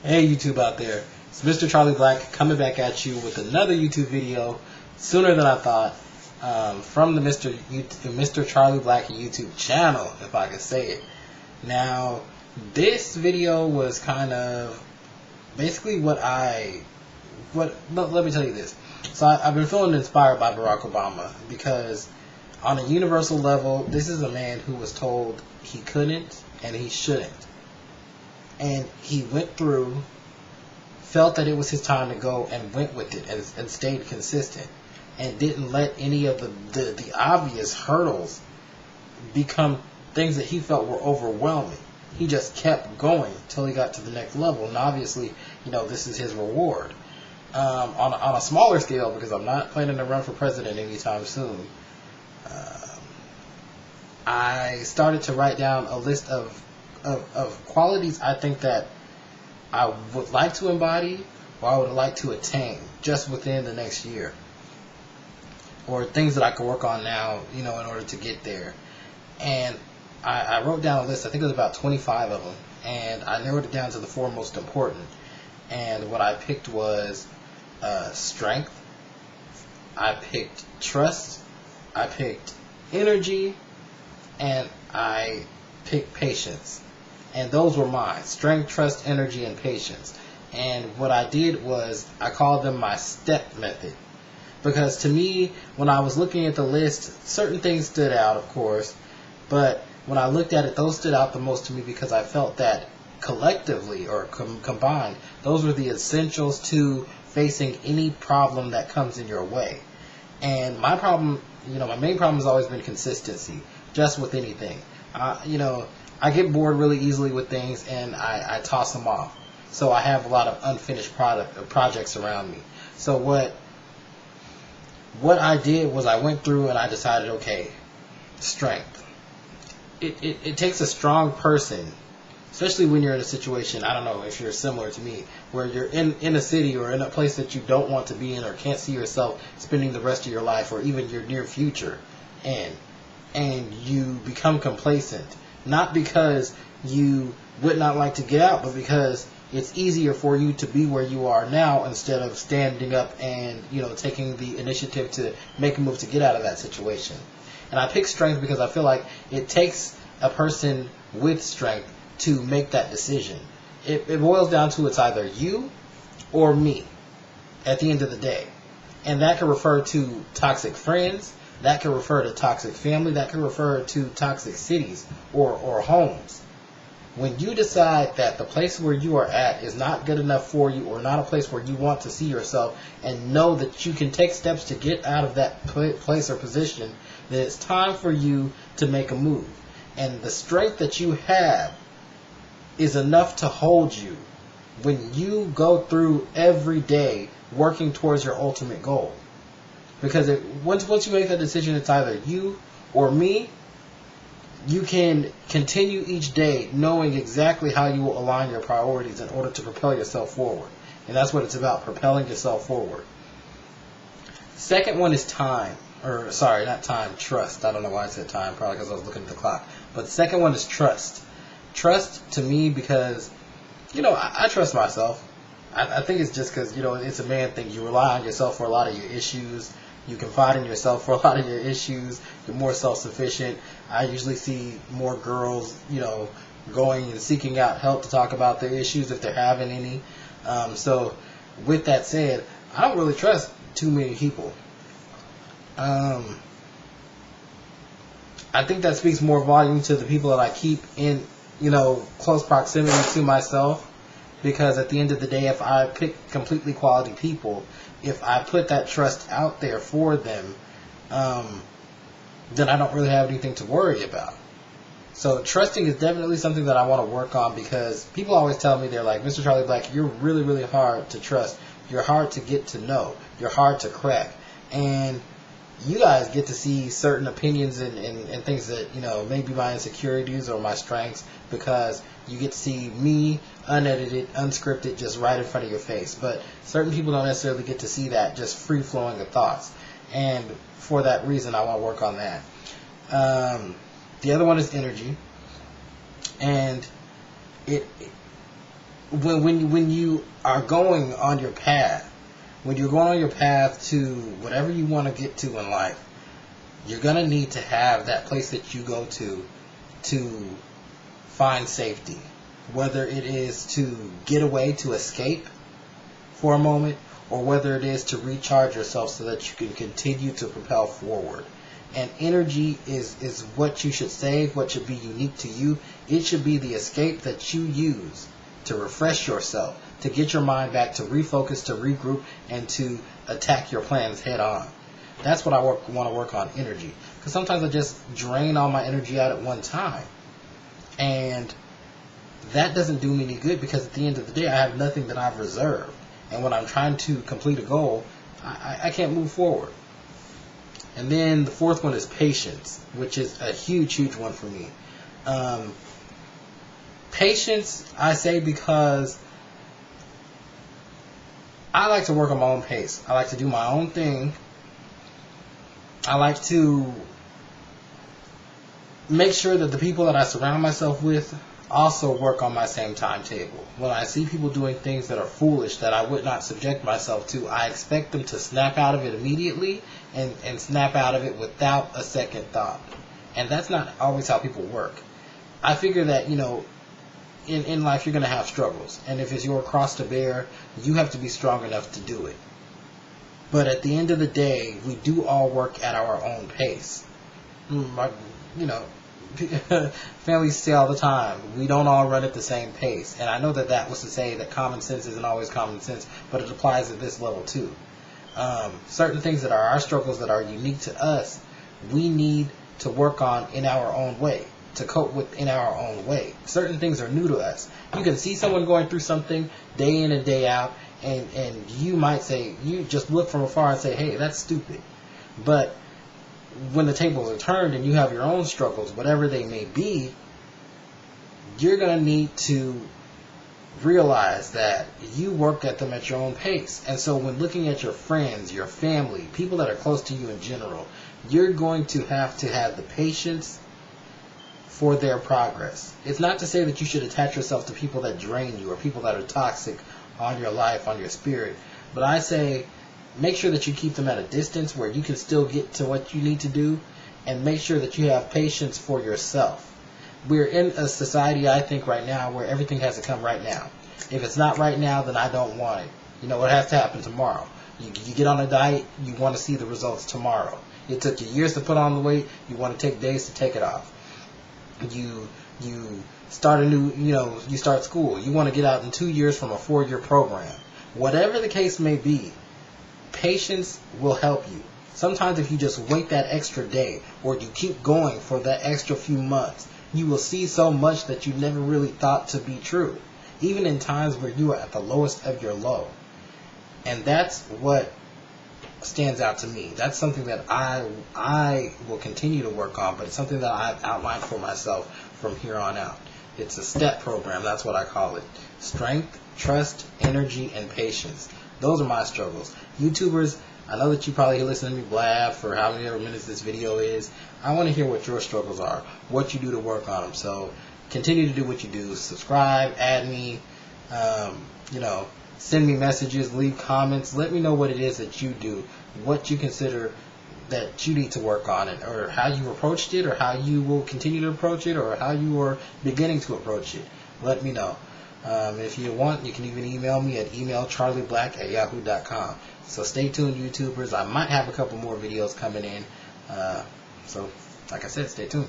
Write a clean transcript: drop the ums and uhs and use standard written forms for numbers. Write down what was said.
Hey YouTube out there, it's Mr. Charlie Black coming back at you with another YouTube video sooner than I thought from the Mr. Charlie Black YouTube channel, if I could say it. Now, this video was kind of basically let me tell you this. So I've been feeling inspired by Barack Obama because on a universal level, this is a man who was told he couldn't and he shouldn't. And he went through, felt that it was his time to go, and went with it and stayed consistent and didn't let any of the obvious hurdles become things that he felt were overwhelming. He just kept going till he got to the next level. And obviously, this is his reward. On a smaller scale, because I'm not planning to run for president anytime soon, I started to write down a list of qualities I think that I would like to embody or I would like to attain just within the next year, or things that I could work on now, in order to get there. And I wrote down a list. I think it was about 25 of them, and I narrowed it down to the four most important. And what I picked was strength, I picked trust, I picked energy, and I picked patience. And those were mine: strength, trust, energy, and patience. And what I did was I called them my STEP method. Because to me, when I was looking at the list, certain things stood out, of course. But when I looked at it, those stood out the most to me because I felt that collectively, or combined, those were the essentials to facing any problem that comes in your way. And my problem, my main problem has always been consistency, just with anything. I get bored really easily with things, and I toss them off. So I have a lot of unfinished projects around me. So what I did was I went through and I decided, okay, strength. It takes a strong person, especially when you're in a situation, I don't know if you're similar to me, where you're in a city or in a place that you don't want to be in or can't see yourself spending the rest of your life or even your near future in, and you become complacent. Not because you would not like to get out, but because it's easier for you to be where you are now instead of standing up and, taking the initiative to make a move to get out of that situation. And I pick strength because I feel like it takes a person with strength to make that decision. It boils down to it's either you or me at the end of the day. And that can refer to toxic friends. That can refer to toxic family. That can refer to toxic cities or homes. When you decide that the place where you are at is not good enough for you, or not a place where you want to see yourself, and know that you can take steps to get out of that place or position, then it's time for you to make a move. And the strength that you have is enough to hold you when you go through every day working towards your ultimate goal. Because once you make that decision, it's either you or me. You can continue each day knowing exactly how you will align your priorities in order to propel yourself forward. And that's what it's about, propelling yourself forward. Second one is time. Or, sorry, not time, trust. I don't know why I said time, probably because I was looking at the clock. But the second one is trust. Trust to me because, I trust myself. I think it's just because, it's a man thing. You rely on yourself for a lot of your issues. You confide in yourself for a lot of your issues. You're more self-sufficient. I usually see more girls, going and seeking out help to talk about their issues if they're having any. So with that said, I don't really trust too many people. I think that speaks more volume to the people that I keep in, close proximity to myself. Because at the end of the day, if I pick completely quality people, if I put that trust out there for them, then I don't really have anything to worry about. So trusting is definitely something that I want to work on, because people always tell me, they're like, Mr. Charlie Black, you're really, really hard to trust. You're hard to get to know. You're hard to crack. And you guys get to see certain opinions and things that, may be my insecurities or my strengths, because you get to see me unedited, unscripted, just right in front of your face. But certain people don't necessarily get to see that, just free-flowing of thoughts. And for that reason, I want to work on that. The other one is energy. And when you are going on your path, when you're going on your path to whatever you want to get to in life, you're going to need to have that place that you go to find safety. Whether it is to get away, to escape for a moment, or whether it is to recharge yourself so that you can continue to propel forward. And energy is what you should save, what should be unique to you. It should be the escape that you use to refresh yourself, to get your mind back, to refocus, to regroup, and to attack your plans head on. That's what I want to work on, energy. Because sometimes I just drain all my energy out at one time. And that doesn't do me any good, because at the end of the day, I have nothing that I've reserved. And when I'm trying to complete a goal, I can't move forward. And then the fourth one is patience, which is a huge, huge one for me. Patience, I say, because I like to work on my own pace. I like to do my own thing. I like to make sure that the people that I surround myself with also work on my same timetable. When I see people doing things that are foolish, that I would not subject myself to, I expect them to snap out of it immediately and snap out of it without a second thought. And that's not always how people work. I figure that, in life you're going to have struggles. And if it's your cross to bear, you have to be strong enough to do it. But at the end of the day, we do all work at our own pace. Families say all the time, we don't all run at the same pace. And I know that was to say that common sense isn't always common sense, but it applies at this level too. Certain things that are our struggles that are unique to us, we need to work on in our own way, to cope with in our own way. Certain things are new to us. You can see someone going through something day in and day out, and you might say, you just look from afar and say, hey, that's stupid. But when the tables are turned and you have your own struggles, whatever they may be, you're going to need to realize that you work at them at your own pace. And so when looking at your friends, your family, people that are close to you in general, you're going to have the patience for their progress. It's not to say that you should attach yourself to people that drain you or people that are toxic on your life, on your spirit. But I say, make sure that you keep them at a distance where you can still get to what you need to do, and make sure that you have patience for yourself. We're in a society, I think, right now where everything has to come right now. If it's not right now, then I don't want it. It has to happen tomorrow. You get on a diet, you want to see the results tomorrow. It took you years to put on the weight, you want to take days to take it off. You start you start school, you want to get out in 2 years from a 4-year program. Whatever the case may be, patience will help you. Sometimes if you just wait that extra day, or you keep going for that extra few months, you will see so much that you never really thought to be true, even in times where you are at the lowest of your low. And that's what stands out to me. That's something that I will continue to work on, but it's something that I've outlined for myself from here on out. It's a STEP program, that's what I call it. Strength, trust, energy, and patience. Those are my struggles. YouTubers, I know that you probably listen to me blab for how many ever minutes this video is. I want to hear what your struggles are, what you do to work on them. So continue to do what you do. Subscribe, add me, send me messages, leave comments. Let me know what it is that you do, what you consider that you need to work on it, or how you approached it, or how you will continue to approach it, or how you are beginning to approach it. Let me know. If you want, you can even email me at mrcharlieblack@yahoo.com. So stay tuned, YouTubers. I might have a couple more videos coming in. So, like I said, stay tuned.